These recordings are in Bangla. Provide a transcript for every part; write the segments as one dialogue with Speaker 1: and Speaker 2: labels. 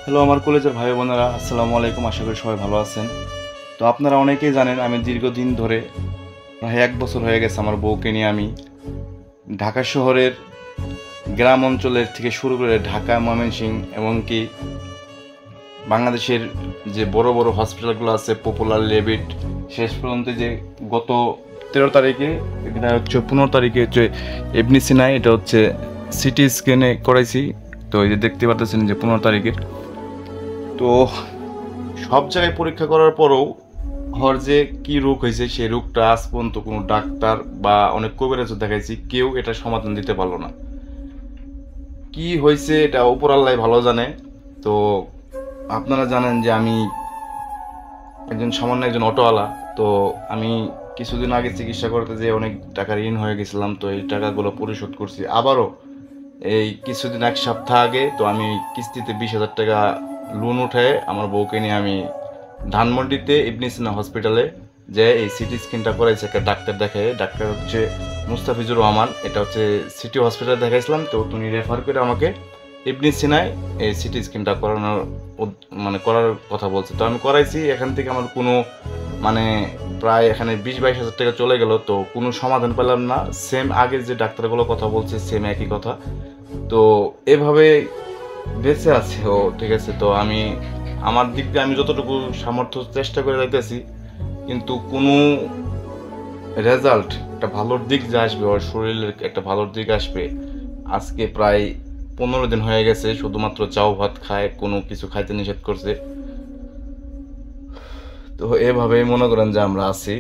Speaker 1: হ্যালো আমার কলেজের ভাই বোনেরা, আসসালামু আলাইকুম। আশা করি সবাই ভালো আছেন। তো আপনারা অনেকেই জানেন আমি দীর্ঘদিন ধরে প্রায় 1 বছর হয়ে গেছে আমার বউকে নিয়ে আমি ঢাকা শহরের গ্রাম অঞ্চলের থেকে শুরু করে ঢাকা, ময়মনসিংহ এমনকি বাংলাদেশের যে বড় বড় হসপিটালগুলো আছে, পপুলার, লেভিট, শেষ পর্যন্ত যে গত 13 তারিখে, এটা হচ্ছে 15 তারিখে হচ্ছে এবনি সিনাই, এটা হচ্ছে সিটি স্ক্যানে করাইছি। তো এই যে দেখতে পাচ্ছেন যে 15 তারিখে। তো সব জায়গায় পরীক্ষা করার পরেও ওর যে কি রোগ হয়েছে সেই রোগটা আজ পর্যন্ত কোনো ডাক্তার বা অনেক কবিরাজও দেখাইছি, কেউ এটা সমাধান দিতে পারলো না। কি হয়েছে এটা উপর আল্লাহ ভালো জানে। তো আপনারা জানেন যে আমি সামান্য একজন অটোওয়ালা। তো আমি কিছুদিন আগে চিকিৎসা করতে যেয়ে অনেক টাকা ঋণ হয়ে গেছিলাম। তো এই টাকাগুলো পরিশোধ করছি আবারও। এই কিছুদিন, 1 সপ্তাহ আগে তো আমি কিস্তিতে 20,000 টাকা লোন উঠে আমার বউকে নিয়ে আমি ধানমন্ডিতে ইবনে সিনা হসপিটালে যে এই সিটি স্ক্যানটা করাইছে একটা ডাক্তার দেখে। ডাক্তার হচ্ছে মুস্তাফিজুর রহমান। এটা হচ্ছে সিটি হসপিটালে দেখাইছিলাম। তো তুমি রেফার করে আমাকে ইবনে সিনায় এই সিটি স্ক্যানটা করানোর করার কথা বলছে। তো আমি করাইছি। এখান থেকে আমার কোনো প্রায় এখানে 20-22 হাজার টাকা চলে গেল। তো কোনো সমাধান পেলাম না। সেম আগের যে ডাক্তারগুলো কথা বলছে সেম একই কথা। তো এভাবে বেঁচে আছে ও, ঠিক আছে। তো আমি আমার দিক দিয়ে আমি যতটুকু সামর্থ্য চেষ্টা করে যাইতেছি, কিন্তু কোনো রেজাল্ট, একটা ভালোর দিক যে আসবে, ওর শরীরের একটা ভালোর দিক আসবে, আজকে প্রায় 15 দিন হয়ে গেছে। শুধুমাত্র চাও ভাত খায়, কোনো কিছু খাইতে নিষেধ করছে। তো এভাবেই মনে করেন যে আমরা আছি।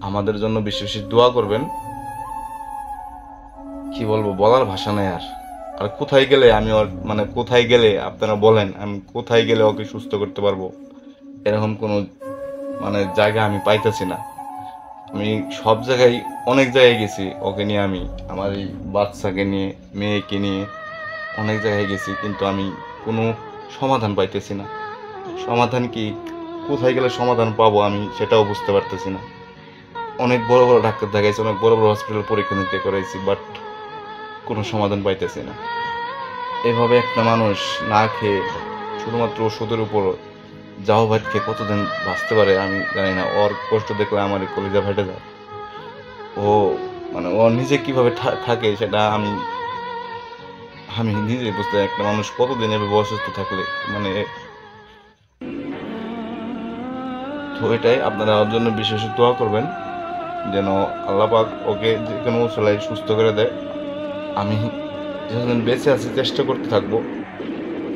Speaker 1: আমাদের জন্য বেশি বেশি দোয়া করবেন। কি বলবো, বলার ভাষা নেই আর। আর কোথায় গেলে আমি ওর কোথায় গেলে আপনারা বলেন আমি কোথায় গেলে ওকে সুস্থ করতে পারবো, এরকম কোনো জায়গা আমি পাইতেছি না। আমি সব জায়গায়, অনেক জায়গায় গেছি ওকে নিয়ে। আমি আমার এই বাচ্চাকে নিয়ে, মেয়েকে নিয়ে অনেক জায়গায় গেছি, কিন্তু আমি কোনো সমাধান পাইতেছি না। সমাধান কি, কোথায় গেলে সমাধান পাবো আমি সেটাও বুঝতে পারতেছি না। অনেক বড় বড় ডাক্তার দেখাইছি, অনেক বড় বড় হসপিটাল পরীক্ষা নিতে করাইছি, বাট কোনো সমাধান পাইতেছি না। এভাবে একটা মানুষ না খেয়ে, শুধুমাত্র ওষুধের উপর যাও ভাত খেয়ে কতদিন বাঁচতে পারে আমি জানি না। ওর কষ্ট দেখলে আমার কলিজা ফেটে যায়। ও ও নিজে কিভাবে থাকে সেটা আমি আমি নিজে বুঝতে, একটা মানুষ কতদিন এভাবে অসুস্থ থাকলে তো এটাই আপনারা ওর জন্য বিশেষ দোয়া করবেন যেন আল্লাহ পাক ওকে যে কোনো সেলাই সুস্থ করে দেয়। আমি যতদিন বেঁচে আছি চেষ্টা করতে থাকবো।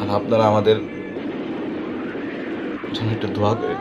Speaker 1: আর আপনারা আমাদের জন্য একটু দোয়া করেন।